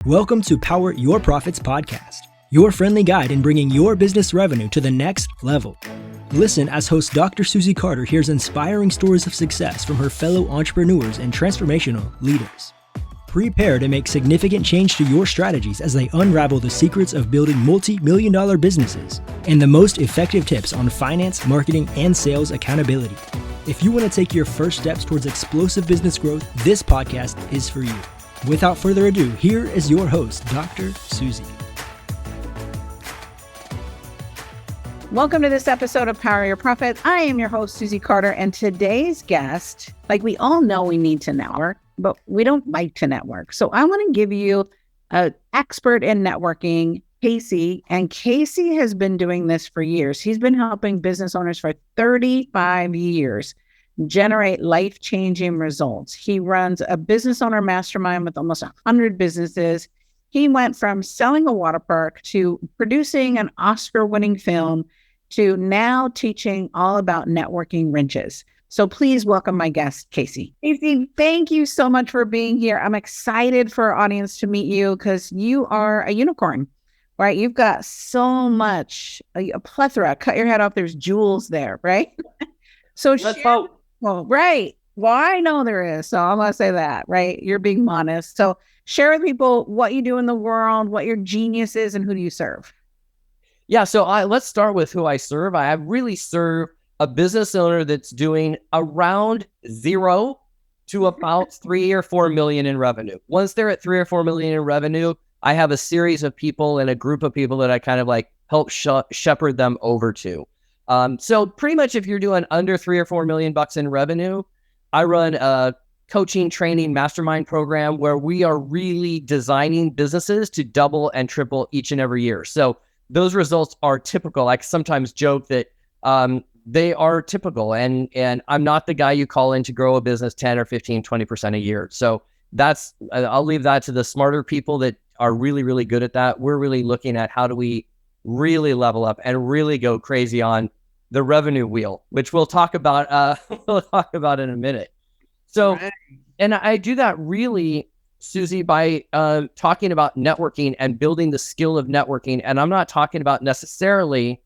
Welcome to Power Your Profits podcast, your friendly guide in bringing your business revenue to the next level. Listen as host Dr. Susie Carder hears inspiring stories of success from her fellow entrepreneurs and transformational leaders. Prepare to make significant change to your strategies as they unravel the secrets of building multi-million-dollar businesses and the most effective tips on finance, marketing, and sales accountability. If you want to take your first steps towards explosive business growth, this podcast is for you. Without further ado, here is your host, Dr. Susie. Welcome to this episode of Power Your Profits. I am your host, Susie Carder, and today's guest, like we all know we need to network, but we don't like to network. So I want to give you an expert in networking, Casey, and Casey has been doing this for years. He's been helping business owners for 35 years generate life-changing results. He runs a business owner mastermind with almost 100 businesses. He went from selling a water park to producing an Oscar-winning film to now teaching all about networking wrenches. So please welcome my guest, Casey. Casey, thank you so much for being here. I'm excited for our audience to meet you because you are a unicorn, right? You've got so much, a plethora. Cut your head off, there's jewels there, right? So let's hope. Well, right. Well, I know there is. So I'm going to say that, right? You're being modest. So share with people what you do in the world, what your genius is, and who do you serve? Yeah. So let's start with who I serve. I really serve a business owner that's doing around 0 to about 3 or 4 million in revenue. Once they're at 3 or 4 million in revenue, I have a series of people and a group of people that I kind of like help shepherd them over to. So pretty much if you're doing under 3 or 4 million bucks in revenue, I run a coaching, training, mastermind program where we are really designing businesses to double and triple each and every year. So those results are typical. I sometimes joke that they are typical and I'm not the guy you call in to grow a business 10 or 15, 20% a year. So I'll leave that to the smarter people that are really, really good at that. We're really looking at how do we really level up and really go crazy on the revenue wheel, which we'll talk about in a minute. So, right. And I do that really, Susie, by talking about networking and building the skill of networking. And I'm not talking about necessarily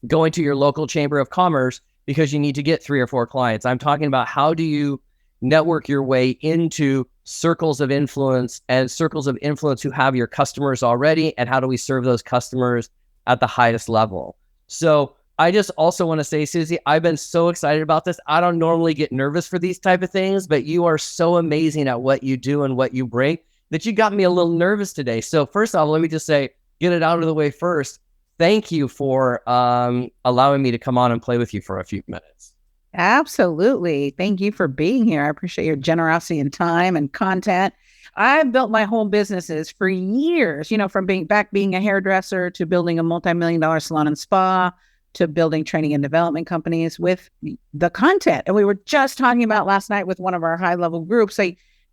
going to your local chamber of commerce because you need to get 3 or 4 clients. I'm talking about how do you network your way into circles of influence and circles of influence who have your customers already, and how do we serve those customers at the highest level. So I just also want to say, Susie, I've been so excited about this. I don't normally get nervous for these type of things, but you are so amazing at what you do and what you bring that you got me a little nervous today. So first off, let me just say, get it out of the way first. Thank you for allowing me to come on and play with you for a few minutes. Absolutely. Thank you for being here. I appreciate your generosity and time and content. I've built my whole businesses for years, from being a hairdresser to building a multi-million-dollar salon and spa to building training and development companies with the content. And we were just talking about last night with one of our high-level groups,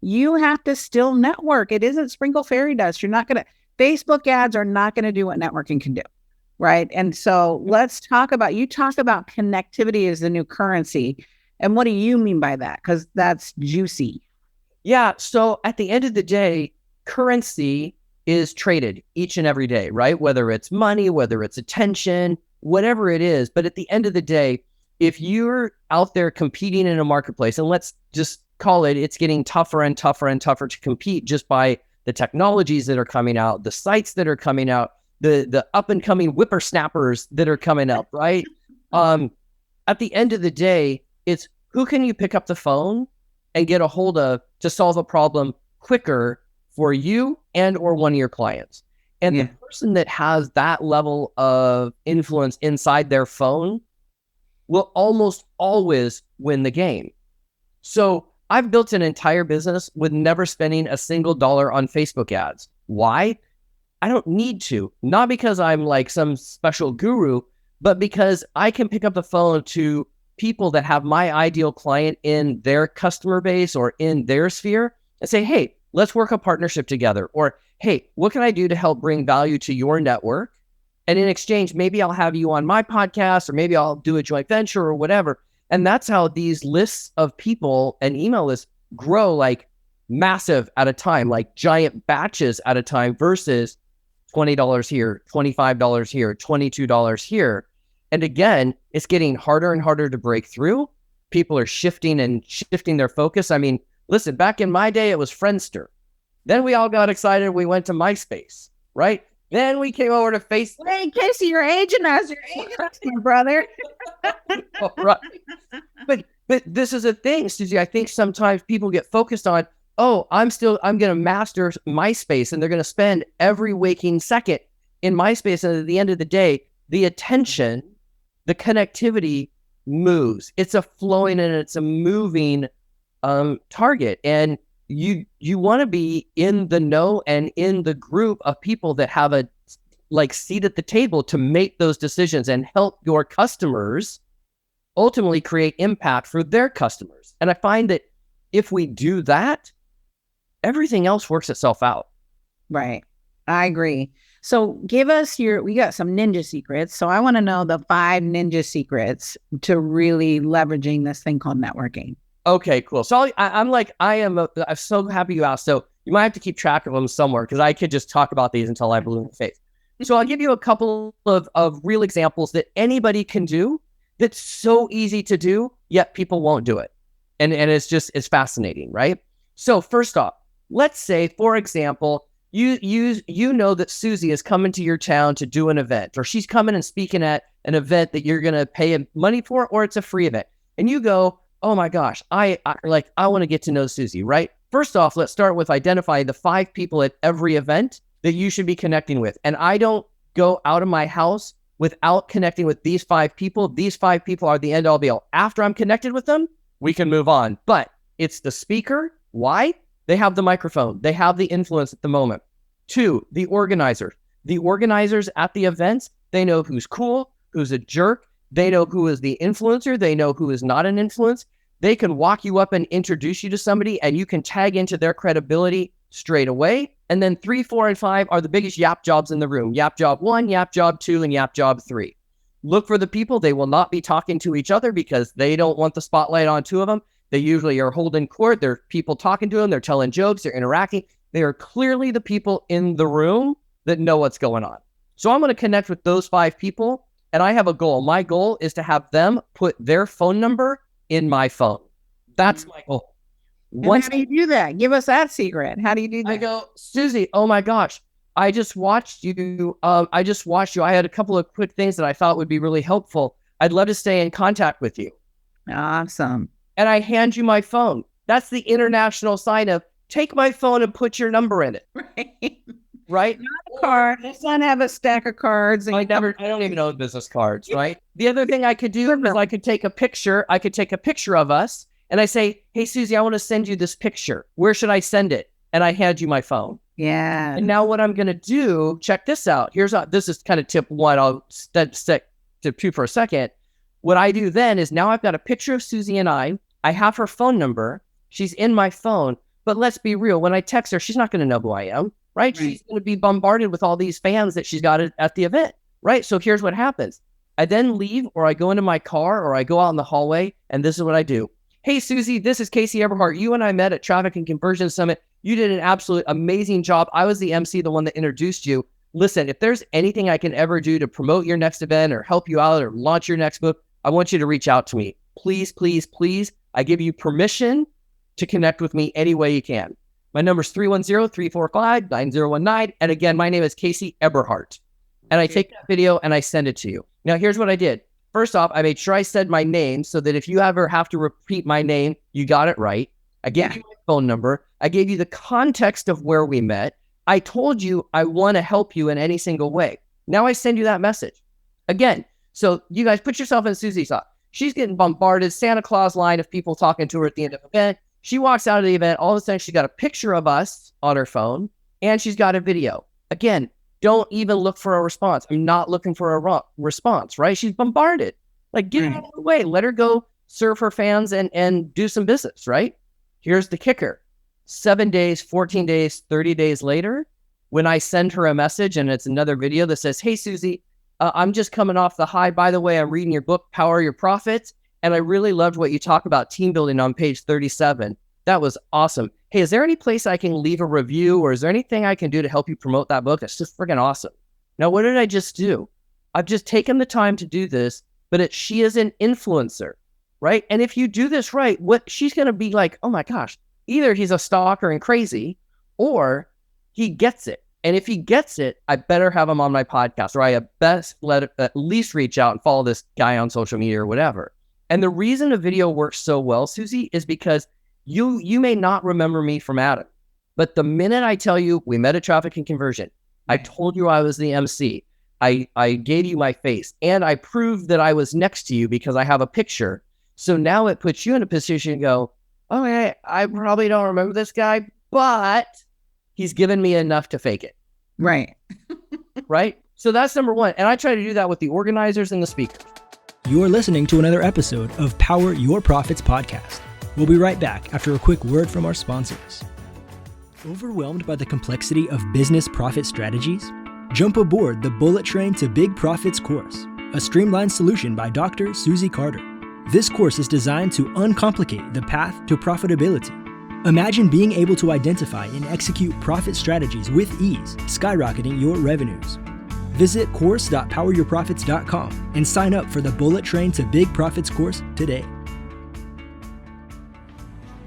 you have to still network. It isn't sprinkle fairy dust. Facebook ads are not going to do what networking can do, right? And so let's talk about connectivity as the new currency. And what do you mean by that? Because that's juicy. Yeah. So at the end of the day, currency is traded each and every day, right? Whether it's money, whether it's attention, whatever it is. But at the end of the day, if you're out there competing in a marketplace, and let's just call it's getting tougher and tougher and tougher to compete just by the technologies that are coming out, the sites that are coming out, the up and coming whippersnappers that are coming up, right? At the end of the day, it's who can you pick up the phone and get a hold of to solve a problem quicker for you and or one of your clients. And the person that has that level of influence inside their phone will almost always win the game. So I've built an entire business with never spending a single dollar on Facebook ads. Why? I don't need to. Not because I'm like some special guru, but because I can pick up the phone to people that have my ideal client in their customer base or in their sphere and say, hey, let's work a partnership together. Or, hey, what can I do to help bring value to your network? And in exchange, maybe I'll have you on my podcast, or maybe I'll do a joint venture or whatever. And that's how these lists of people and email lists grow like massive at a time, like giant batches at a time versus $20 here, $25 here, $22 here. And again, it's getting harder and harder to break through. People are shifting their focus. I mean, listen, back in my day, it was Friendster. Then we all got excited. We went to MySpace, right? Then we came over to Facebook. Hey, Casey, you're aging us. You're aging us, my brother. Right. But this is a thing, Susie. I think sometimes people get focused on, oh, I'm going to master MySpace, and they're going to spend every waking second in MySpace. And at the end of the day, the attention, the connectivity moves. It's a flowing and it's a moving target. And you want to be in the know and in the group of people that have a seat at the table to make those decisions and help your customers ultimately create impact for their customers. And I find that if we do that, everything else works itself out. Right. I agree. So give us we got some ninja secrets. So I want to know the 5 ninja secrets to really leveraging this thing called networking. Okay, cool. So I'm so happy you asked. So you might have to keep track of them somewhere because I could just talk about these until I blew in the face. So I'll give you a couple of real examples that anybody can do that's so easy to do, yet people won't do it. And it's fascinating, right? So first off, let's say, for example, you know that Susie is coming to your town to do an event, or she's coming and speaking at an event that you're going to pay money for, or it's a free event. And you go, oh my gosh, I want to get to know Susie, right? First off, let's start with identifying the 5 people at every event that you should be connecting with. And I don't go out of my house without connecting with these 5 people. These 5 people are the end all be all. After I'm connected with them, we can move on. But it's the speaker. Why? They have the microphone. They have the influence at the moment. 2, the organizer. The organizers at the events, they know who's cool, who's a jerk. They know who is the influencer. They know who is not an influence. They can walk you up and introduce you to somebody, and you can tag into their credibility straight away. And then 3, 4, and 5 are the biggest yap jobs in the room. Yap job 1, yap job 2, and yap job 3. Look for the people. They will not be talking to each other because they don't want the spotlight on 2 of them. They usually are holding court. There are people talking to them. They're telling jokes. They're interacting. They are clearly the people in the room that know what's going on. So I'm going to connect with those 5 people, and I have a goal. My goal is to have them put their phone number in my phone. That's my goal. How do you do that? Give us that secret. How do you do that? I go, Susie, oh my gosh, I just watched you. I had a couple of quick things that I thought would be really helpful. I'd love to stay in contact with you. Awesome. And I hand you my phone. That's the international sign of take my phone and put your number in it. Right? Not a card. Let's not have a stack of cards. I don't even own business cards, right? The other thing I could do is I could take a picture. I could take a picture of us and I say, hey, Susie, I want to send you this picture. Where should I send it? And I hand you my phone. Yeah. And now what I'm going to do, check this out. This is kind of tip 1. I'll stick to 2 for a second. What I do then is now I've got a picture of Susie and I have her phone number. She's in my phone. But let's be real. When I text her, she's not going to know who I am, right? She's going to be bombarded with all these fans that she's got at the event, right? So here's what happens. I then leave, or I go into my car, or I go out in the hallway, and this is what I do. Hey, Susie, this is Casey Eberheart. You and I met at Traffic and Conversion Summit. You did an absolute amazing job. I was the MC, the one that introduced you. Listen, if there's anything I can ever do to promote your next event or help you out or launch your next book, I want you to reach out to me. Please, please, please. I give you permission to connect with me any way you can. My number is 310-345-9019. And again, my name is Casey Eberheart. And I take that video and I send it to you. Now, here's what I did. First off, I made sure I said my name so that if you ever have to repeat my name, you got it right. I gave you my phone number. I gave you the context of where we met. I told you I want to help you in any single way. Now I send you that message. Again, so you guys put yourself in Susie's thought. She's getting bombarded, Santa Claus line of people talking to her at the end of the event. She walks out of the event. All of a sudden, she's got a picture of us on her phone, and she's got a video. Again, don't even look for a response. I'm not looking for a response, right? She's bombarded. Like, get out of the way. Let her go serve her fans and do some business, right? Here's the kicker. 7 days, 14 days, 30 days later, when I send her a message and it's another video that says, hey, Susie, I'm just coming off the high. By the way, I'm reading your book, Power Your Profits. And I really loved what you talk about team building on page 37. That was awesome. Hey, is there any place I can leave a review, or is there anything I can do to help you promote that book? That's just freaking awesome. Now, what did I just do? I've just taken the time to do this, but she is an influencer, right? And if you do this right, what she's going to be like, oh my gosh, either he's a stalker and crazy, or he gets it. And if he gets it, I better have him on my podcast, or I best at least reach out and follow this guy on social media or whatever. And the reason a video works so well, Susie, is because you may not remember me from Adam, but the minute I tell you we met at Traffic and Conversion, I told you I was the MC, I gave you my face, and I proved that I was next to you because I have a picture. So now it puts you in a position to go, okay, I probably don't remember this guy, but he's given me enough to fake it. Right. Right? So that's number one. And I try to do that with the organizers and the speakers. You're listening to another episode of Power Your Profits podcast. We'll be right back after a quick word from our sponsors. Overwhelmed by the complexity of business profit strategies? Jump aboard the Bullet Train to Big Profits course, a streamlined solution by Dr. Susie Carder. This course is designed to uncomplicate the path to profitability. Imagine being able to identify and execute profit strategies with ease, skyrocketing your revenues. Visit course.poweryourprofits.com and sign up for the Bullet Train to Big Profits course today.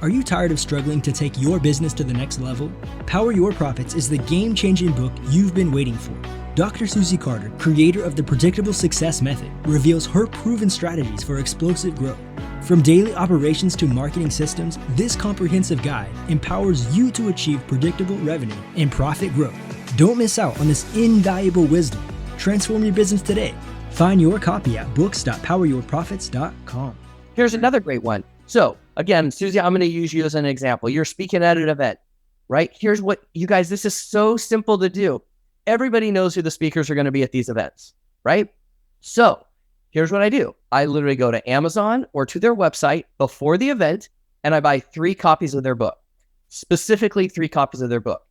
Are you tired of struggling to take your business to the next level? Power Your Profits is the game-changing book you've been waiting for. Dr. Susie Carder, creator of the Predictable Success Method, reveals her proven strategies for explosive growth. From daily operations to marketing systems, this comprehensive guide empowers you to achieve predictable revenue and profit growth. Don't miss out on this invaluable wisdom. Transform your business today. Find your copy at books.poweryourprofits.com. Here's another great one. So again, Susie, I'm going to use you as an example. You're speaking at an event, right? Here's what you guys, this is so simple to do. Everybody knows who the speakers are going to be at these events, right? So here's what I do. I literally go to Amazon or to their website before the event, and I buy 3 copies of their book, specifically 3 copies of their book.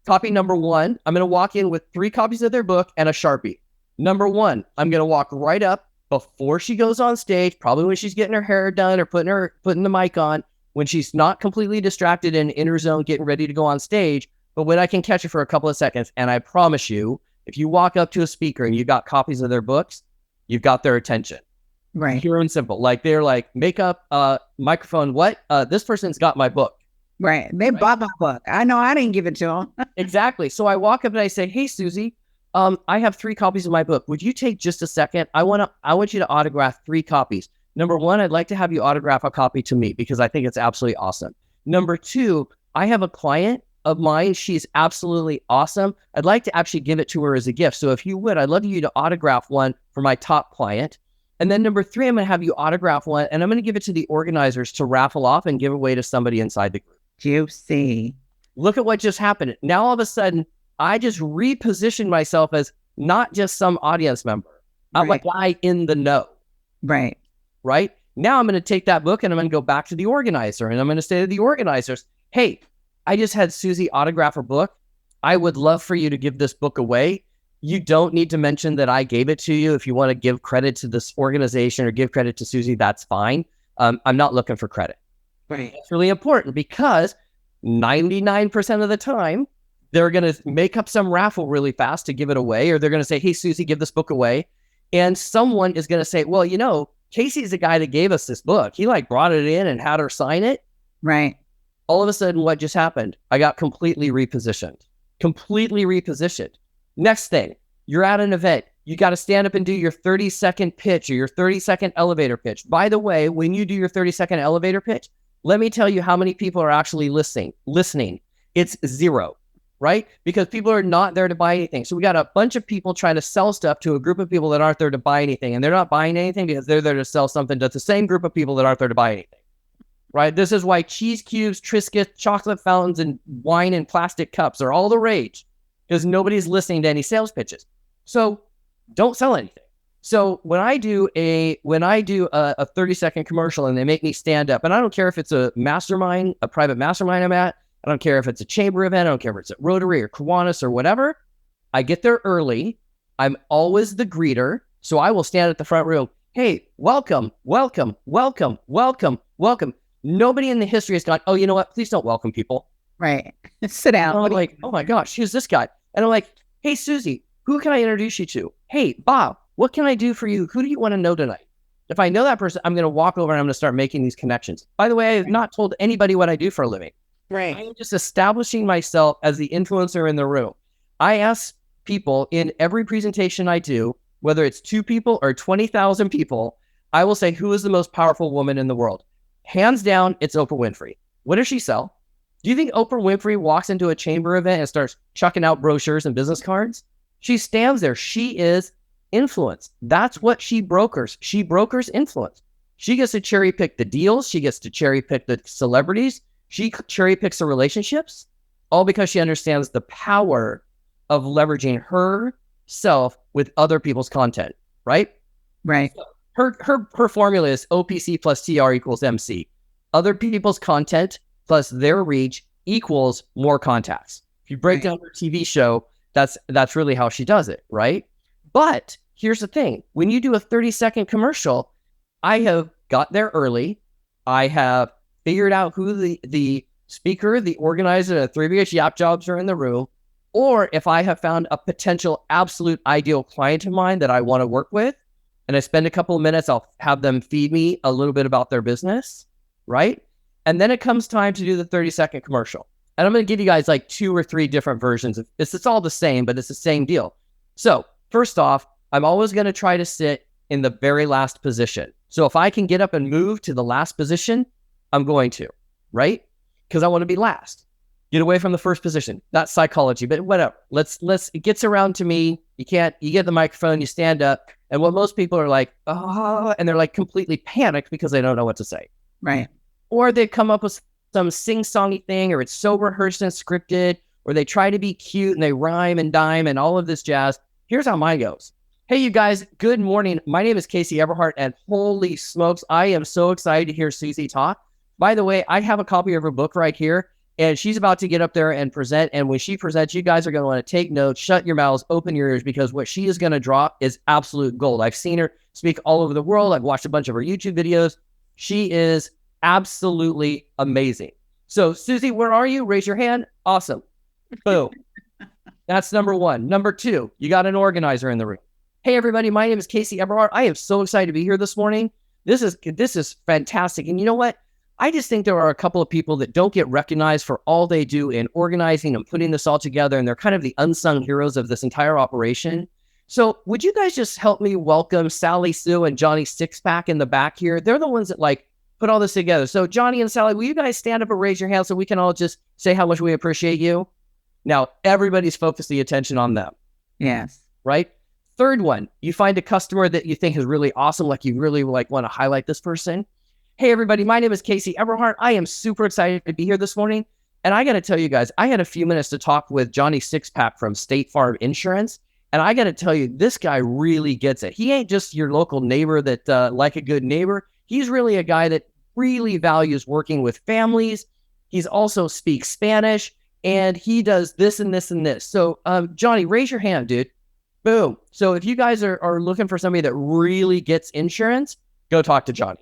Copy number 1, I'm going to walk in with 3 copies of their book and a Sharpie. Number 1, I'm going to walk right up before she goes on stage, probably when she's getting her hair done or putting the mic on, when she's not completely distracted and in her zone getting ready to go on stage, but when I can catch her for a couple of seconds. And I promise you, if you walk up to a speaker and you got copies of their books, you've got their attention. Right. Pure and simple. Like they're like, makeup, microphone, what? This person's got my book. Right. They bought my book. I know I didn't give it to them. Exactly. So I walk up and I say, hey, Susie, I have 3 copies of my book. Would you take just a second? I want you to autograph 3 copies. Number 1, I'd like to have you autograph a copy to me because I think it's absolutely awesome. Number 2, I have a client of mine. She's absolutely awesome. I'd like to actually give it to her as a gift. So if you would, I'd love you to autograph one for my top client. And then number 3, I'm going to have you autograph one, and I'm going to give it to the organizers to raffle off and give away to somebody inside the group. Juicy. Look at what just happened. Now, all of a sudden, I just repositioned myself as not just some audience member. I'm a guy in the know. Right. Right? Now I'm going to take that book and I'm going to go back to the organizer and I'm going to say to the organizers, hey, I just had Susie autograph her book. I would love for you to give this book away. You don't need to mention that I gave it to you. If you want to give credit to this organization or give credit to Susie, that's fine. I'm not looking for credit. Right. It's really important because 99% of the time, they're going to make up some raffle really fast to give it away, or they're going to say, hey, Susie, give this book away. And someone is going to say, well, you know, Casey's the guy that gave us this book. He brought it in and had her sign it. Right. All of a sudden, what just happened? I got completely repositioned. Next thing, you're at an event. You got to stand up and do your 30-second pitch or your 30-second elevator pitch. By the way, when you do your 30-second elevator pitch, let me tell you how many people are actually listening. It's 0. Right? Because people are not there to buy anything. So we got a bunch of people trying to sell stuff to a group of people that aren't there to buy anything. And they're not buying anything because they're there to sell something to the same group of people that aren't there to buy anything. Right? This is why cheese cubes, Triscuits, chocolate fountains, and wine in plastic cups are all the rage because nobody's listening to any sales pitches. So don't sell anything. So when I do a 30-second commercial and they make me stand up, and I don't care if it's a mastermind, a private mastermind I'm at, I don't care if it's a chamber event. I don't care if it's at Rotary or Kiwanis or whatever. I get there early. I'm always the greeter. So I will stand at the front row. Hey, welcome, welcome, welcome, welcome, welcome. Nobody in the history has gone, oh, you know what? Please don't welcome people. Right. Sit down. And I'm like, oh my gosh, who's this guy? And I'm like, hey, Susie, who can I introduce you to? Hey, Bob, what can I do for you? Who do you want to know tonight? If I know that person, I'm going to walk over and I'm going to start making these connections. By the way, I have not told anybody what I do for a living. Right. I am just establishing myself as the influencer in the room. I ask people in every presentation I do, whether it's 2 people or 20,000 people, I will say, who is the most powerful woman in the world? Hands down, it's Oprah Winfrey. What does she sell? Do you think Oprah Winfrey walks into a chamber event and starts chucking out brochures and business cards? She stands there. She is influence. That's what she brokers. She brokers influence. She gets to cherry pick the deals. She gets to cherry pick the celebrities. She cherry picks the relationships, all because she understands the power of leveraging herself with other people's content, right? Right. So her formula is OPC plus TR equals MC. Other people's content plus their reach equals more contacts. If you break down her TV show, that's really how she does it, right? But here's the thing. When you do a 30-second commercial, I have got there early. I have figured out who the speaker, the organizer, the 3 biggest yap jobs are in the room. Or if I have found a potential absolute ideal client of mine that I want to work with, and I spend a couple of minutes, I'll have them feed me a little bit about their business, right? And then it comes time to do the 30-second commercial. And I'm going to give you guys like 2 or 3 different versions of this. It's all the same, but it's the same deal. So first off, I'm always going to try to sit in the very last position. So if I can get up and move to the last position, I'm going to, right? Because I want to be last. Get away from the first position. That's psychology, but whatever. It gets around to me. You get the microphone, you stand up. And what most people are like, oh, and they're like completely panicked because they don't know what to say. Right. Or they come up with some sing-songy thing, or it's so rehearsed and scripted, or they try to be cute and they rhyme and dime and all of this jazz. Here's how mine goes. Hey, you guys, good morning. My name is Casey Eberheart, and holy smokes, I am so excited to hear Susie talk. By the way, I have a copy of her book right here, and she's about to get up there and present. And when she presents, you guys are going to want to take notes, shut your mouths, open your ears, because what she is going to drop is absolute gold. I've seen her speak all over the world. I've watched a bunch of her YouTube videos. She is absolutely amazing. So, Susie, where are you? Raise your hand. Awesome. Boom. That's number 1. Number 2, you got an organizer in the room. Hey, everybody, my name is Casey Eberheart. I am so excited to be here this morning. This is fantastic. And you know what? I just think there are a couple of people that don't get recognized for all they do in organizing and putting this all together, and they're kind of the unsung heroes of this entire operation. So would you guys just help me welcome Sally Sue and Johnny Sixpack in the back here? They're the ones that put all this together. So Johnny and Sally, will you guys stand up and raise your hands so we can all just say how much we appreciate you? Now, everybody's focused the attention on them. Yes. Right? Third one, you find a customer that you think is really awesome, like you really want to highlight this person. Hey, everybody, my name is Casey Eberheart. I am super excited to be here this morning. And I got to tell you guys, I had a few minutes to talk with Johnny Sixpack from State Farm Insurance. And I got to tell you, this guy really gets it. He ain't just your local neighbor that like a good neighbor. He's really a guy that really values working with families. He's also speaks Spanish, and he does this and this and this. So, Johnny, raise your hand, dude. Boom. So if you guys are looking for somebody that really gets insurance, go talk to Johnny.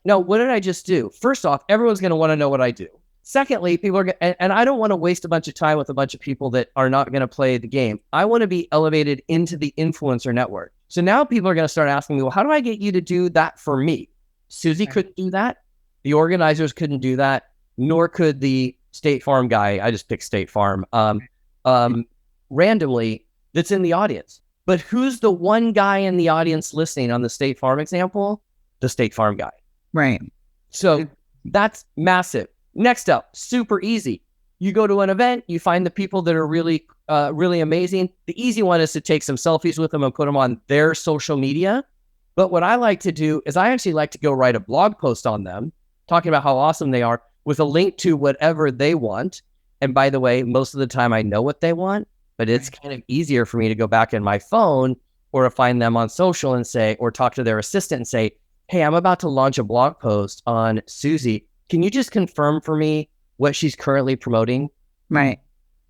No, what did I just do? First off, everyone's going to want to know what I do. Secondly, people are and I don't want to waste a bunch of time with a bunch of people that are not going to play the game. I want to be elevated into the influencer network. So now people are going to start asking me, well, how do I get you to do that for me? Susie couldn't do that. The organizers couldn't do that, nor could the State Farm guy. I just picked State Farm randomly that's in the audience. But who's the one guy in the audience listening on the State Farm example? The State Farm guy. Right. So that's massive. Next up, super easy. You go to an event, you find the people that are really, really amazing. The easy one is to take some selfies with them and put them on their social media. But what I like to do is I actually like to go write a blog post on them, talking about how awesome they are with a link to whatever they want. And by the way, most of the time I know what they want, but it's kind of easier for me to go back in my phone or to find them on social and say, or talk to their assistant and say, hey, I'm about to launch a blog post on Susie. Can you just confirm for me what she's currently promoting? Right.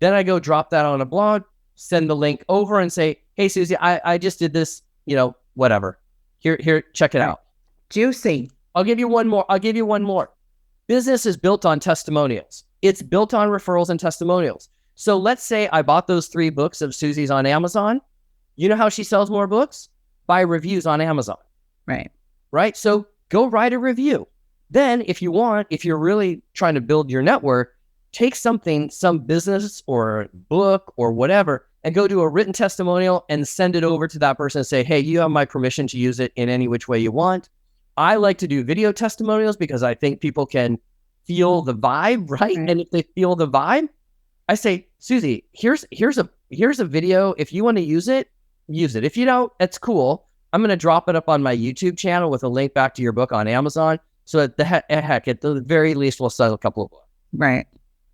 Then I go drop that on a blog, send the link over and say, hey, Susie, I just did this, whatever. Here, check it out. Juicy. I'll give you one more. Business is built on testimonials. It's built on referrals and testimonials. So let's say I bought those 3 books of Susie's on Amazon. You know how she sells more books? By reviews on Amazon. Right? So go write a review. Then if you're really trying to build your network, take something, some business or book or whatever, and go do a written testimonial and send it over to that person and say, hey, you have my permission to use it in any which way you want. I like to do video testimonials because I think people can feel the vibe, right? And if they feel the vibe, I say, Susie, here's a video. If you want to use it, use it. If you don't, it's cool. I'm going to drop it up on my YouTube channel with a link back to your book on Amazon. So at the very least, we'll sell a couple of books. Right.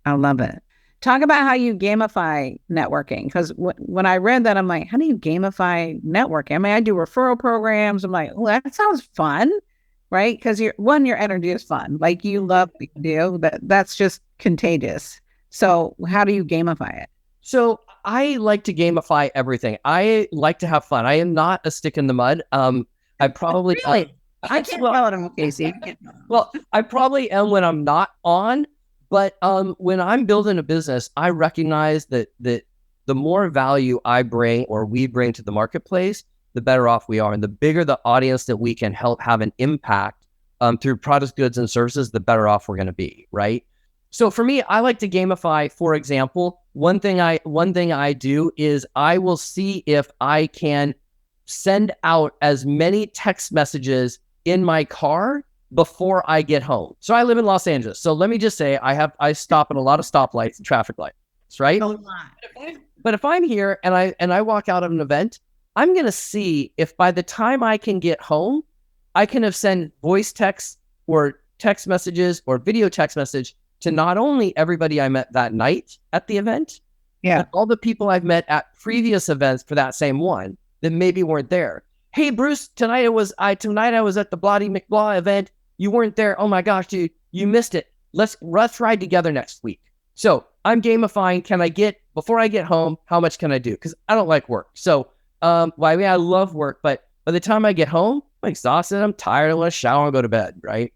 I love it. Talk about how you gamify networking. Because when I read that, I'm like, how do you gamify networking? I mean, I do referral programs. I'm like, well, that sounds fun, right? Because your energy is fun. Like you love what you do, but that's just contagious. So how do you gamify it? So I like to gamify everything. I like to have fun. I am not a stick in the mud. I probably... Really? I can't tell it, I'm Casey. Well, I probably am when I'm not on. But when I'm building a business, I recognize that the more value I bring or we bring to the marketplace, the better off we are. And the bigger the audience that we can help have an impact through products, goods, and services, the better off we're going to be, right? So for me, I like to gamify. For example, one thing I do is I will see if I can send out as many text messages in my car before I get home. So I live in Los Angeles. So let me just say I stop at a lot of stoplights and traffic lights, right? But if I'm here and I walk out of an event, I'm going to see if by the time I can get home, I can have sent voice text or text messages or video text message to not only everybody I met that night at the event, but all the people I've met at previous events for that same one that maybe weren't there. Hey, Bruce, tonight I was at the Bloody McBlaw event. You weren't there. Oh my gosh, dude, you missed it. Let's ride together next week. So I'm gamifying. Before I get home, how much can I do? Because I don't like work. So, I love work, but by the time I get home, I'm exhausted. I'm tired. I want to shower and go to bed. Right.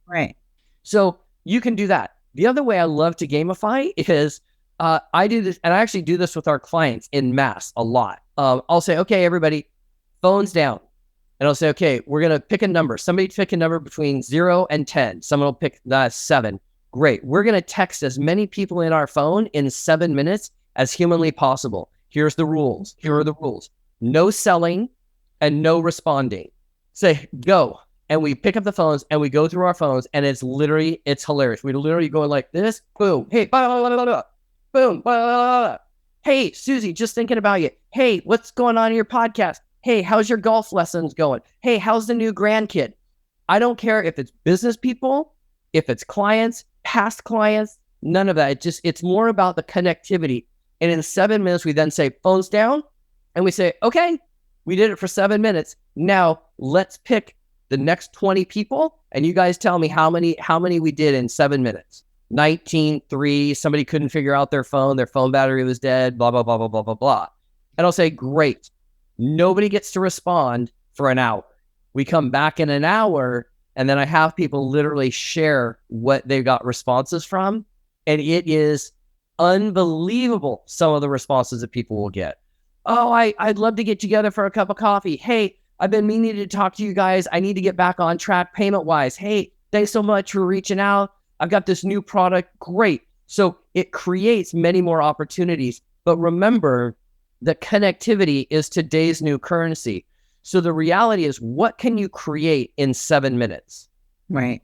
So you can do that. The other way I love to gamify is I do this, and I actually do this with our clients in mass a lot. I'll say, okay, everybody, phones down. And I'll say, okay, we're going to pick a number. Somebody pick a number between 0 and 10. Someone will pick 7. Great. We're going to text as many people in our phone in 7 minutes as humanly possible. Here's the rules. Here are the rules. No selling and no responding. Say, go. And we pick up the phones and we go through our phones, and it's hilarious. We literally go like this. Boom. Hey, blah, blah, blah, blah, blah. Boom. Blah, blah, blah. Hey, Susie, just thinking about you. Hey, what's going on in your podcast? Hey, how's your golf lessons going? Hey, how's the new grandkid? I don't care if it's business people, if it's clients, past clients, none of that. It's more about the connectivity. And in 7 minutes, we then say phones down and we say, okay, we did it for 7 minutes. Now let's pick the next 20 people. And you guys tell me how many we did in 7 minutes. 19, 3, somebody couldn't figure out their phone battery was dead, blah, blah, blah, blah, blah, blah, blah. And I'll say, great. Nobody gets to respond for an hour. We come back in an hour, and then I have people literally share what they got responses from. And it is unbelievable, some of the responses that people will get. Oh, I'd love to get together for a cup of coffee. Hey, I've been meaning to talk to you guys. I need to get back on track payment-wise. Hey, thanks so much for reaching out. I've got this new product. Great. So it creates many more opportunities. But remember, the connectivity is today's new currency. So the reality is, what can you create in 7 minutes? Right.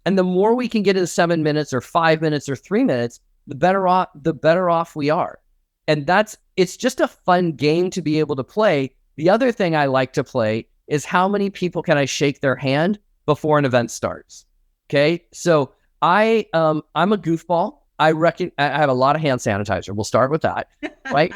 And the more we can get in 7 minutes or 5 minutes or 3 minutes, the better off we are. And it's just a fun game to be able to play. The other thing I like to play is how many people can I shake their hand before an event starts? Okay. So I'm a goofball. I have a lot of hand sanitizer. We'll start with that. Right.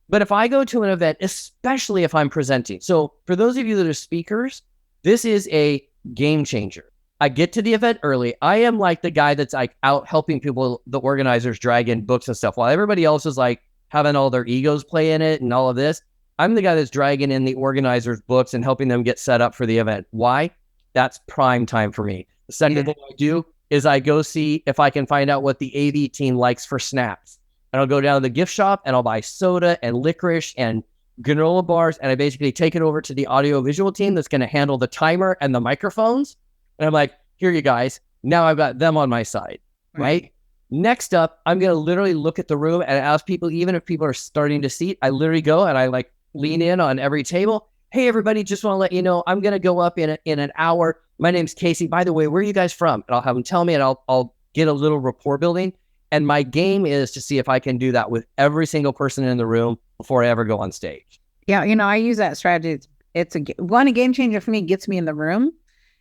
But if I go to an event, especially if I'm presenting, so for those of you that are speakers, this is a game changer. I get to the event early. I am like the guy that's like out helping people, the organizers, drag in books and stuff, while everybody else is like having all their egos play in it and all of this. I'm the guy that's dragging in the organizers' books and helping them get set up for the event. Why? That's prime time for me. The second thing I do, is I go see if I can find out what the AV team likes for snacks. And I'll go down to the gift shop and I'll buy soda and licorice and granola bars. And I basically take it over to the audio visual team that's going to handle the timer and the microphones. And I'm like, here you guys. Now I've got them on my side, right? Next up, I'm going to literally look at the room and ask people, even if people are starting to seat, I literally go and I like lean in on every table. Hey, everybody, just want to let you know, I'm going to go up in an hour. My name's Casey. By the way, where are you guys from? And I'll have them tell me and I'll get a little rapport building. And my game is to see if I can do that with every single person in the room before I ever go on stage. Yeah, I use that strategy. It's a game changer for me, gets me in the room.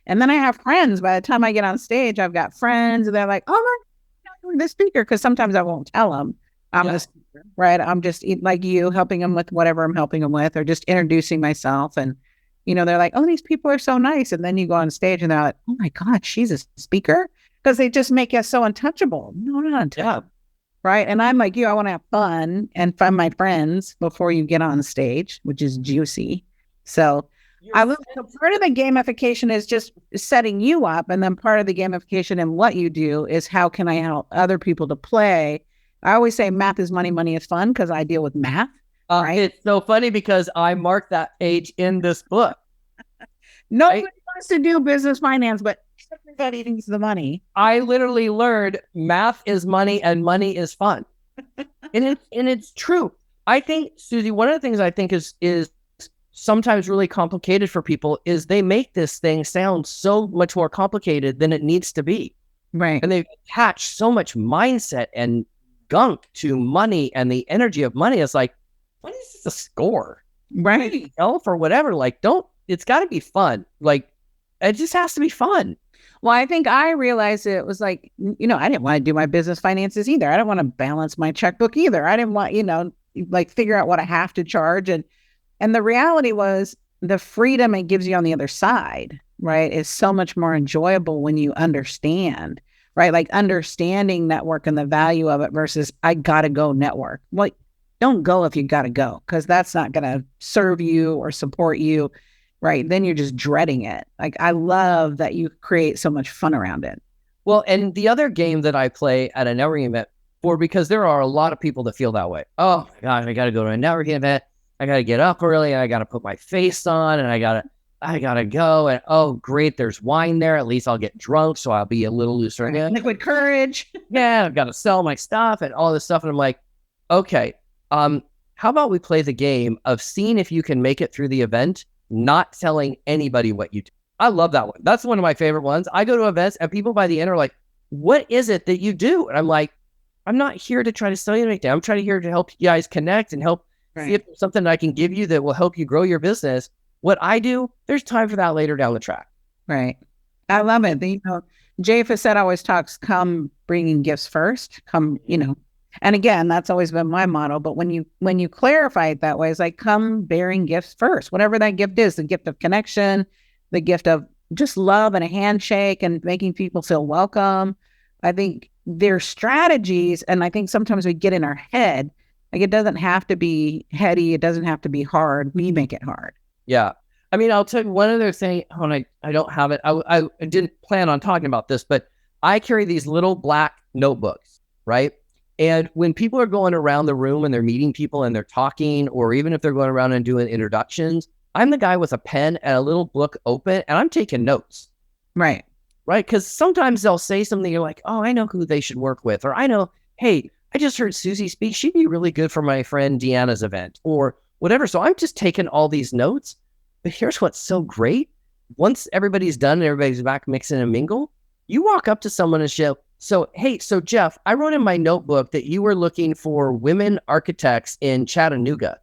And then I have friends. By the time I get on stage, I've got friends and they're like, oh my, you're the speaker. Because sometimes I won't tell them I'm the speaker, right? I'm just like you, helping them with whatever I'm helping them with, or just introducing myself. And, they're like, oh, these people are so nice. And then you go on stage and they're like, oh my God, she's a speaker. Because they just make us so untouchable. No, not untouchable. Yeah. Right. And I'm like you, I want to have fun and find my friends before you get on stage, which is juicy. So part of the gamification is just setting you up. And then part of the gamification and what you do is how can I help other people to play? I always say math is money, money is fun, because I deal with math. Right? It's so funny because I marked that page in this book. Nobody wants to do business finance, but everybody needs the money. I literally learned math is money and money is fun. and it's true. I think, Susie, one of the things I think is sometimes really complicated for people is they make this thing sound so much more complicated than it needs to be. Right. And they attach so much mindset and gunk to money and the energy of money. It's like, what is this a score? Right. Health or whatever. Like, it's got to be fun. Like, it just has to be fun. Well, I think I realized it was like, I didn't want to do my business finances either. I didn't want to balance my checkbook either. I didn't want, like figure out what I have to charge. And the reality was the freedom it gives you on the other side, right, is so much more enjoyable when you understand, right? Like understanding network and the value of it versus I got to go network. Like, don't go if you got to go, because that's not going to serve you or support you. Right. Then you're just dreading it. Like, I love that you create so much fun around it. Well, and the other game that I play at a networking event because there are a lot of people that feel that way. Oh my God, I got to go to a networking event. I got to get up early and I got to put my face on and I got to go. And oh, great. There's wine there. At least I'll get drunk. So I'll be a little looser again. Liquid courage. Yeah. I've got to sell my stuff and all this stuff. And I'm like, okay, how about we play the game of seeing if you can make it through the event, not telling anybody what you do. I love that one. That's one of my favorite ones. I go to events and people by the end are like, what is it that you do? And I'm like, I'm not here to try to sell you anything. I'm trying to help you guys connect and help see if there's something I can give you that will help you grow your business. What I do, there's time for that later down the track. Right. I love it. Jay Facette always talks, come bringing gifts first, and again, that's always been my motto. But when you clarify it that way, it's like, come bearing gifts first, whatever that gift is, the gift of connection, the gift of just love and a handshake and making people feel welcome. I think there's strategies. And I think sometimes we get in our head, like it doesn't have to be heady. It doesn't have to be hard. We make it hard. Yeah. I mean, I'll tell you one other thing. I don't have it. I didn't plan on talking about this, but I carry these little black notebooks, right? And when people are going around the room and they're meeting people and they're talking, or even if they're going around and doing introductions, I'm the guy with a pen and a little book open and I'm taking notes. Right. Right. Because sometimes they'll say something, you're like, oh, I know who they should work with. Or I know, hey, I just heard Susie speak. She'd be really good for my friend Deanna's event or whatever. So I'm just taking all these notes. But here's what's so great. Once everybody's done and everybody's back mixing and mingle, you walk up to someone and show, so Jeff, I wrote in my notebook that you were looking for women architects in Chattanooga.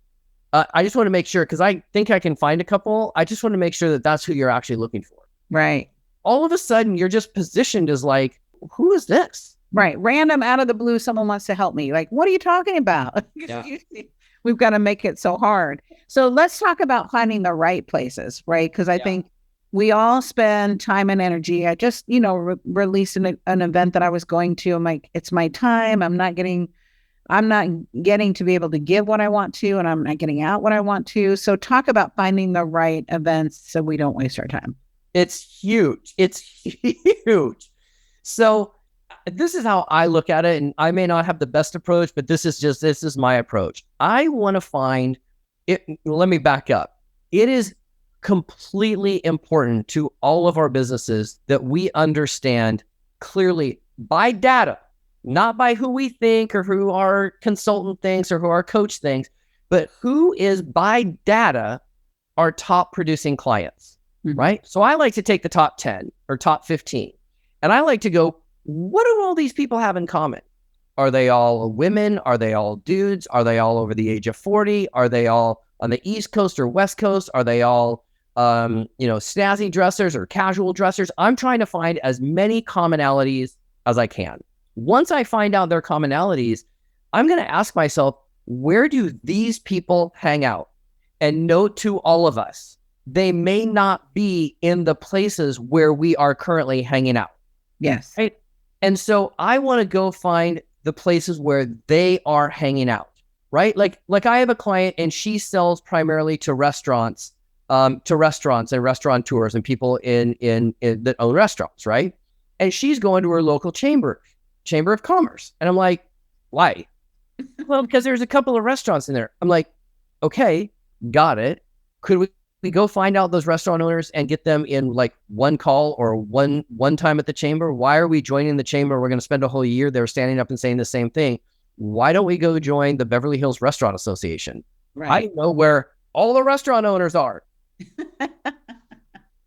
I just want to make sure, because I think I can find a couple. I just want to make sure that that's who you're actually looking for. Right. All of a sudden, you're just positioned as like, who is this? Right. Random, out of the blue, someone wants to help me. Like, what are you talking about? Yeah. We've got to make it so hard. So let's talk about finding the right places, right? Because I think we all spend time and energy. I just, released an event that I was going to. I'm like, it's my time. I'm not getting to be able to give what I want to, and I'm not getting out what I want to. So talk about finding the right events so we don't waste our time. It's huge. It's huge. So this is how I look at it. And I may not have the best approach, but this is my approach. I want to find it. Let me back up. It is completely important to all of our businesses that we understand clearly by data, not by who we think or who our consultant thinks or who our coach thinks, but who is by data our top producing clients, right? So I like to take the top 10 or top 15, and I like to go, what do all these people have in common? Are they all women? Are they all dudes? Are they all over the age of 40? Are they all on the East Coast or West Coast? Are they all, snazzy dressers or casual dressers? I'm trying to find as many commonalities as I can. Once I find out their commonalities, I'm going to ask myself, where do these people hang out? And note to all of us, they may not be in the places where we are currently hanging out. Yes. Right? And so I want to go find the places where they are hanging out, right? Like I have a client and she sells primarily to restaurants and restaurateurs and people in that own restaurants, right? And she's going to her local chamber of commerce. And I'm like, why? Well, because there's a couple of restaurants in there. I'm like, okay, got it. Could we go find out those restaurant owners and get them in like one call or one time at the chamber? Why are we joining the chamber? We're going to spend a whole year there standing up and saying the same thing. Why don't we go join the Beverly Hills Restaurant Association? Right. I know where all the restaurant owners are.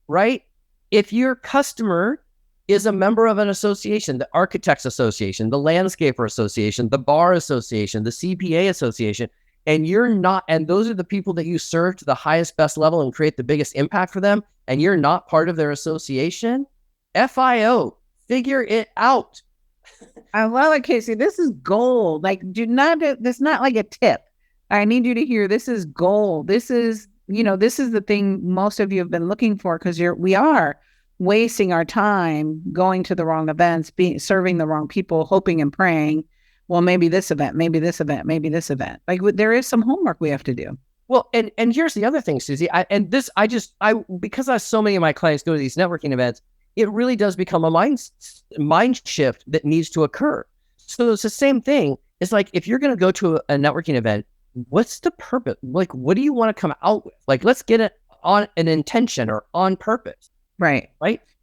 Right? If your customer is a member of an association, the Architects Association, the Landscaper Association, the Bar Association, the CPA Association, and you're not, and those are the people that you serve to the highest, best level and create the biggest impact for them, and you're not part of their association, FIO, figure it out. I love it, Casey. This is gold. Like, this not like a tip. I need you to hear, this is gold. This is the thing most of you have been looking for, because we are wasting our time going to the wrong events, serving the wrong people, hoping and praying, well, maybe this event, maybe this event, maybe this event. Like, there is some homework we have to do. Well, and here's the other thing, Susie. Because so many of my clients go to these networking events, it really does become a mind shift that needs to occur. So it's the same thing. It's like, if you're going to go to a networking event, what's the purpose? Like, what do you want to come out with? Like, let's get it on an intention or on purpose. Right.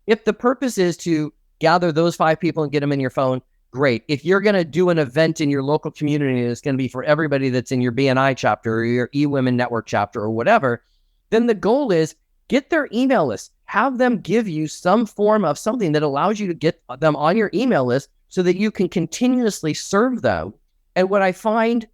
If the purpose is to gather those 5 people and get them in your phone, great. If you're going to do an event in your local community and it's going to be for everybody that's in your BNI chapter or your eWomen Network chapter or whatever, then the goal is get their email list. Have them give you some form of something that allows you to get them on your email list so that you can continuously serve them. And what I find,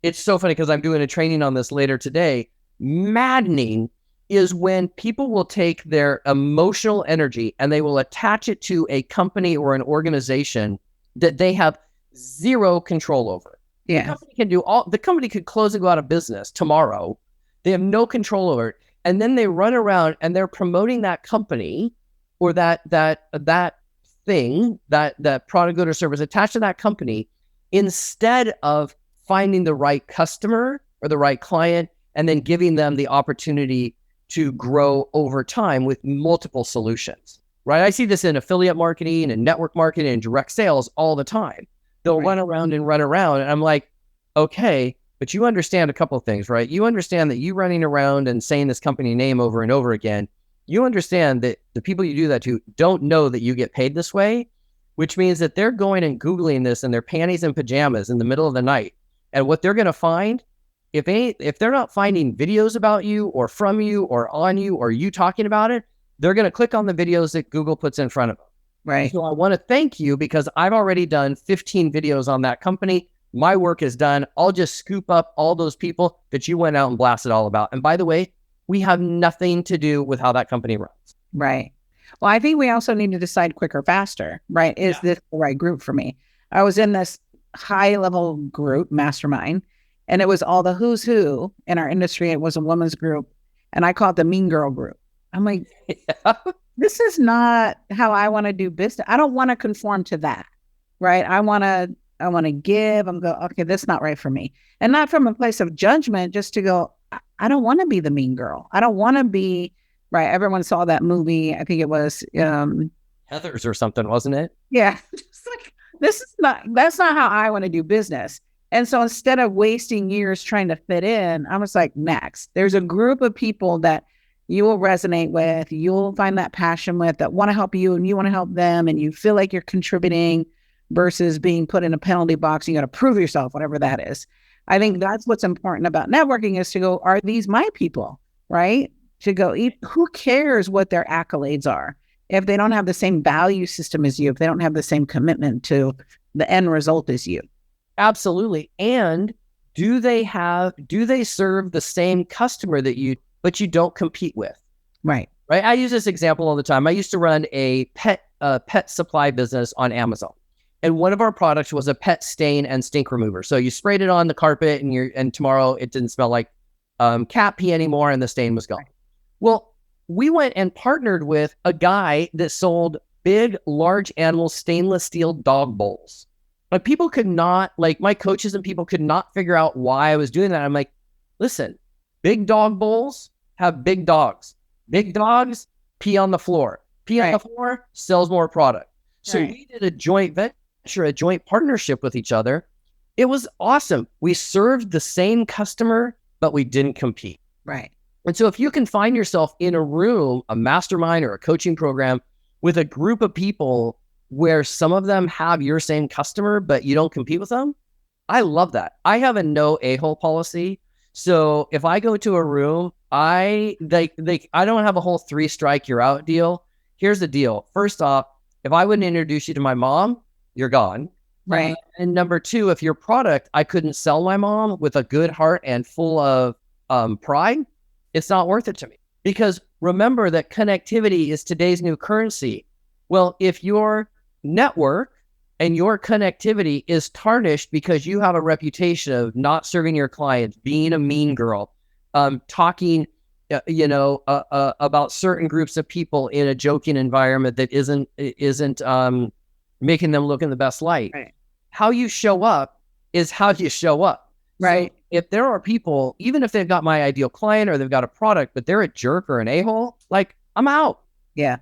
it's so funny because I'm doing a training on this later today, maddening is when people will take their emotional energy and they will attach it to a company or an organization that they have zero control over. Yeah. The company could close and go out of business tomorrow. They have no control over it. And then they run around and they're promoting that company or that thing, that product, good, or service attached to that company, instead of finding the right customer or the right client and then giving them the opportunity to grow over time with multiple solutions, right? I see this in affiliate marketing and network marketing and direct sales all the time. They'll run around, and I'm like, okay, but you understand a couple of things, right? You understand that you running around and saying this company name over and over again, you understand that the people you do that to don't know that you get paid this way, which means that they're going and Googling this in their panties and pajamas in the middle of the night. And what they're going to find, if they're not finding videos about you or from you or on you or you talking about it, they're going to click on the videos that Google puts in front of them. Right. So I want to thank you because I've already done 15 videos on that company. My work is done. I'll just scoop up all those people that you went out and blasted all about. And by the way, we have nothing to do with how that company runs. Right. Well, I think we also need to decide quicker, faster, right? Is this the right group for me? I was in this high level group, mastermind, and it was all the who's who in our industry. It was a women's group, and I call it the mean girl group. I'm like, this is not how I want to do business. I don't want to conform to that, right? I want to give. I'm go, okay, that's not right for me. And not from a place of judgment, just to go, I don't want to be the mean girl. I don't want to be, right? Everyone saw that movie. I think it was Heather's or something, wasn't it? Yeah. It's like, that's not how I want to do business. And so instead of wasting years trying to fit in, I was like, next, there's a group of people that you will resonate with, you'll find that passion with, that want to help you and you want to help them, and you feel like you're contributing versus being put in a penalty box. You got to prove yourself, whatever that is. I think that's what's important about networking, is to go, are these my people, right? To go, who cares what their accolades are? If they don't have the same value system as you, if they don't have the same commitment to the end result as you. Absolutely. And do they serve the same customer but you don't compete with? Right. Right. I use this example all the time. I used to run a pet supply business on Amazon. And one of our products was a pet stain and stink remover. So you sprayed it on the carpet and tomorrow it didn't smell like cat pee anymore and the stain was gone. Well, we went and partnered with a guy that sold big, large animal stainless steel dog bowls. But people could not, like my coaches and people could not figure out why I was doing that. I'm like, listen, big dog bowls have big dogs. Big dogs pee on the floor. Pee on the floor sells more product. So we did a joint venture, a joint partnership with each other. It was awesome. We served the same customer, but we didn't compete. Right. And so if you can find yourself in a room, a mastermind or a coaching program with a group of people where some of them have your same customer, but you don't compete with them, I love that. I have a no a-hole policy. So if I go to a room, I don't have a whole 3 strike, you're out deal. Here's the deal. First off, if I wouldn't introduce you to my mom, you're gone. Right. And number 2, if your product, I couldn't sell my mom with a good heart and full of pride, it's not worth it to me. Because remember that connectivity is today's new currency. Well, if your network and your connectivity is tarnished because you have a reputation of not serving your clients, being a mean girl, talking, about certain groups of people in a joking environment that isn't making them look in the best light. Right. How you show up is how you show up. Right. So if there are people, even if they've got my ideal client or they've got a product, but they're a jerk or an a-hole, like, I'm out. Yeah.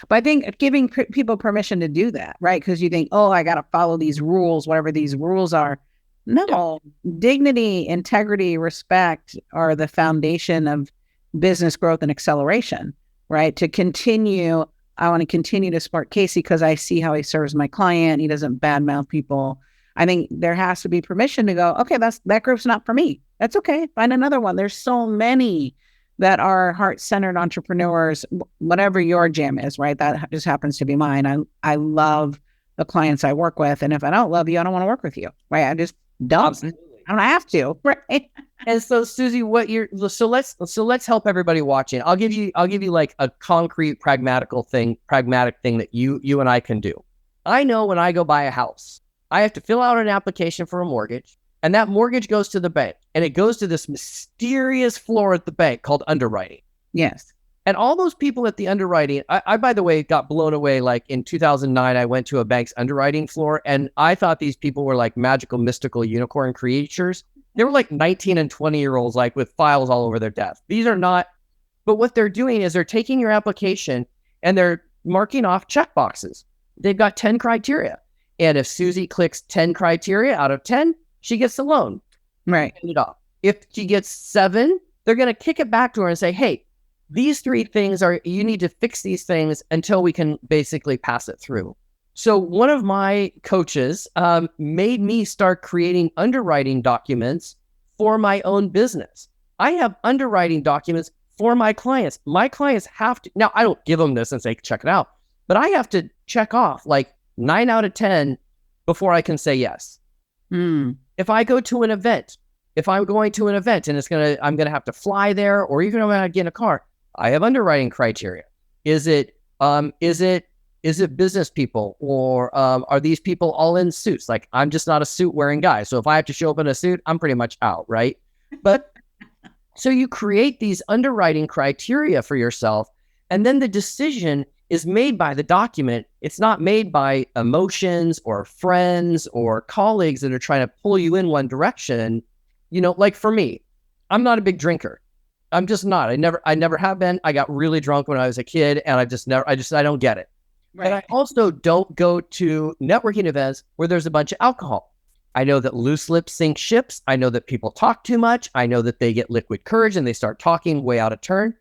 But I think giving people permission to do that, right? Because you think, oh, I got to follow these rules, whatever these rules are. No, dignity, integrity, respect are the foundation of business growth and acceleration, right? To continue, I want to continue to support Casey because I see how he serves my client. He doesn't badmouth people. I think there has to be permission to go, okay, that group's not for me. That's okay. Find another one. There's so many that are heart-centered entrepreneurs, whatever your jam is, right? That just happens to be mine. I love the clients I work with. And if I don't love you, I don't want to work with you, right? I just don't. Absolutely. I don't have to, right? And so, Susie, let's help everybody watching. I'll give you like a concrete, pragmatic thing that you and I can do. I know when I go buy a house, I have to fill out an application for a mortgage, and that mortgage goes to the bank, and it goes to this mysterious floor at the bank called underwriting. Yes. And all those people at the underwriting, I by the way, got blown away. Like in 2009, I went to a bank's underwriting floor, and I thought these people were like magical, mystical unicorn creatures. They were like 19 and 20-year-olds, like with files all over their desk. These are not, but what they're doing is they're taking your application and they're marking off check boxes. They've got 10 criteria. And if Susie clicks 10 criteria out of 10, she gets the loan. Right. It off. If she gets 7, they're going to kick it back to her and say, hey, these 3 things you need to fix these things until we can basically pass it through. So one of my coaches made me start creating underwriting documents for my own business. I have underwriting documents for my clients. My clients have to, now I don't give them this and say, check it out, but I have to check off like 9 out of 10 before I can say yes. If I go to an event, if I'm going to an event and I'm going to have to fly there, or even when I get in a car, I have underwriting criteria. Is it business people, or are these people all in suits? Like, I'm just not a suit wearing guy. So if I have to show up in a suit, I'm pretty much out, right? But so you create these underwriting criteria for yourself, and then the decision is made by the document. It's not made by emotions or friends or colleagues that are trying to pull you in one direction. You know, like for me, I'm not a big drinker. I'm just not. I never have been. I got really drunk when I was a kid, and I don't get it. And I also don't go to networking events where there's a bunch of alcohol. I know that loose lips sink ships. I know that people talk too much. I know that they get liquid courage and they start talking way out of turn.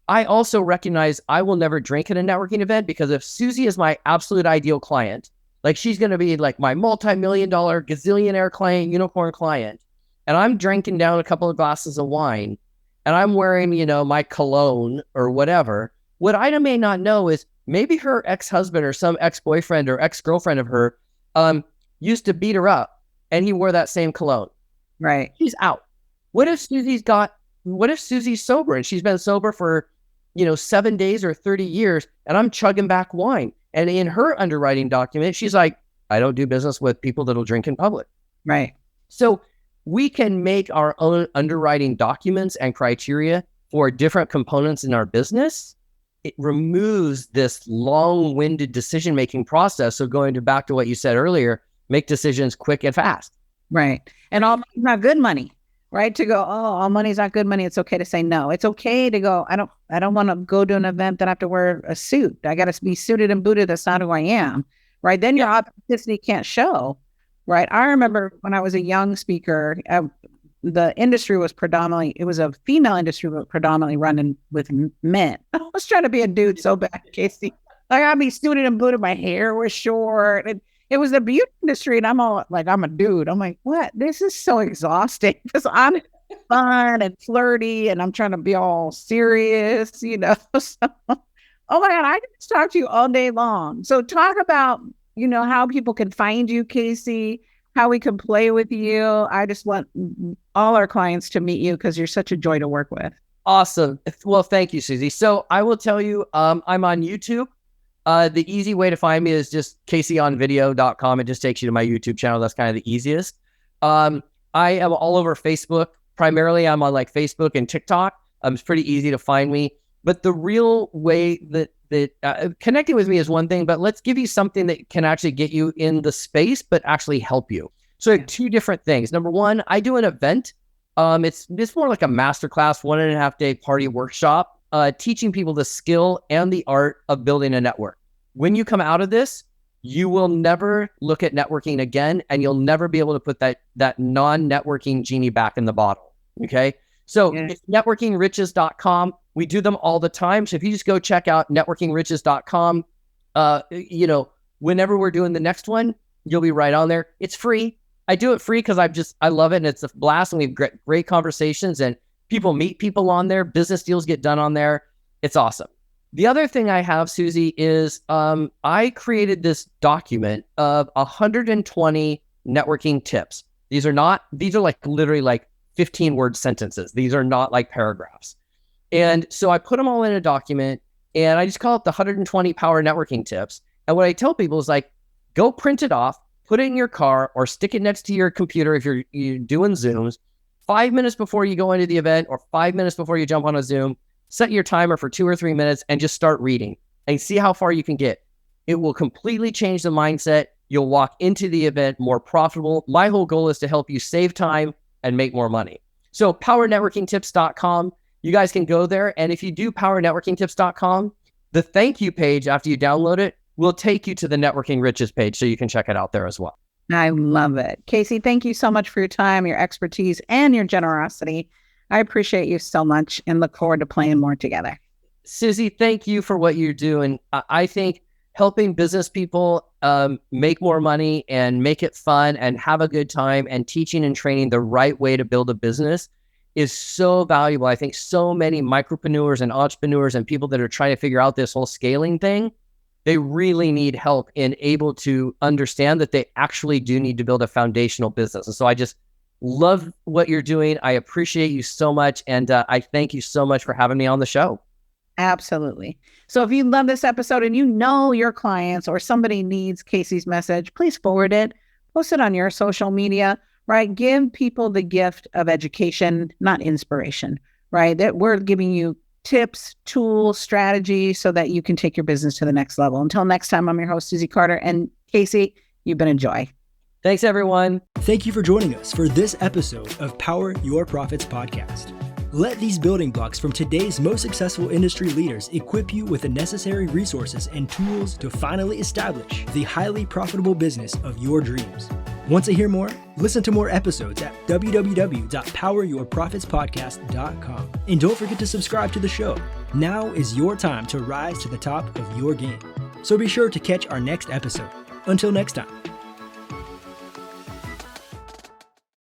I also recognize I will never drink at a networking event, because if Susie is my absolute ideal client, like she's going to be like my multi-million-dollar gazillionaire client, unicorn client, and I'm drinking down a couple of glasses of wine and I'm wearing, my cologne or whatever, what I may not know is maybe her ex-husband or some ex-boyfriend or ex-girlfriend of her used to beat her up and he wore that same cologne. Right. She's out. What if Susie's sober and she's been sober for, 7 days or 30 years and I'm chugging back wine? And in her underwriting document, she's like, I don't do business with people that'll drink in public. Right. So we can make our own underwriting documents and criteria for different components in our business. It removes this long-winded decision-making process. So going back to what you said earlier, make decisions quick and fast. Right. And all money's not good money, right? To go, all money's not good money. It's okay to say no. It's okay to go, I don't want to go to an event that I have to wear a suit. I got to be suited and booted. That's not who I am. Right. Then your authenticity can't show. Right. I remember when I was a young speaker, the industry was it was a female industry, but predominantly running with men. I was trying to be a dude so bad, Casey. Like I'd be suited and booted. My hair was short. And it was the beauty industry. And I'm all like, I'm a dude. I'm like, what? This is so exhausting because I'm fun and flirty and I'm trying to be all serious, So, oh my God, I can just talk to you all day long. So talk about, how people can find you, Casey, how we can play with you. I just want all our clients to meet you because you're such a joy to work with. Awesome. Well, thank you, Susie. So I will tell you, I'm on YouTube. The easy way to find me is just caseyonvideo.com. It just takes you to my YouTube channel. That's kind of the easiest. I am all over Facebook. Primarily, I'm on like Facebook and TikTok. It's pretty easy to find me. But the real way that connecting with me is one thing, but let's give you something that can actually get you in the space, but actually help you. So two different things. Number one, I do an event. It's more like a masterclass, 1.5 day party workshop, teaching people the skill and the art of building a network. When you come out of this, you will never look at networking again, and you'll never be able to put that non-networking genie back in the bottle. Okay. So it's networkingriches.com. We do them all the time. So if you just go check out networkingriches.com, whenever we're doing the next one, you'll be right on there. It's free. I do it free because I love it. And it's a blast. And we have great conversations and people meet people on there. Business deals get done on there. It's awesome. The other thing I have, Susie, is I created this document of 120 networking tips. These are like literally like 15-word sentences. These are not like paragraphs. And so I put them all in a document and I just call it the 120 power networking tips. And what I tell people is like, go print it off, put it in your car or stick it next to your computer if you're doing Zooms. 5 minutes before you go into the event or 5 minutes before you jump on a Zoom, set your timer for 2 or 3 minutes and just start reading and see how far you can get. It will completely change the mindset. You'll walk into the event more profitable. My whole goal is to help you save time and make more money. So powernetworkingtips.com, you guys can go there. And if you do powernetworkingtips.com, the thank you page after you download it will take you to the Networking Riches page. So you can check it out there as well. I love it. Casey, thank you so much for your time, your expertise, and your generosity. I appreciate you so much and look forward to playing more together. Susie, thank you for what you're doing. I think helping business people make more money and make it fun and have a good time and teaching and training the right way to build a business is so valuable. I think so many micropreneurs and entrepreneurs and people that are trying to figure out this whole scaling thing, they really need help in able to understand that they actually do need to build a foundational business. And so I just love what you're doing. I appreciate you so much. And I thank you so much for having me on the show. Absolutely. So if you love this episode and you know your clients or somebody needs Casey's message, please forward it, post it on your social media, right? Give people the gift of education, not inspiration, right? That we're giving you tips, tools, strategies so that you can take your business to the next level. Until next time, I'm your host, Susie Carder. And Casey, you've been a joy. Thanks, everyone. Thank you for joining us for this episode of Power Your Profits podcast. Let these building blocks from today's most successful industry leaders equip you with the necessary resources and tools to finally establish the highly profitable business of your dreams. Want to hear more? Listen to more episodes at www.poweryourprofitspodcast.com. And don't forget to subscribe to the show. Now is your time to rise to the top of your game. So be sure to catch our next episode. Until next time.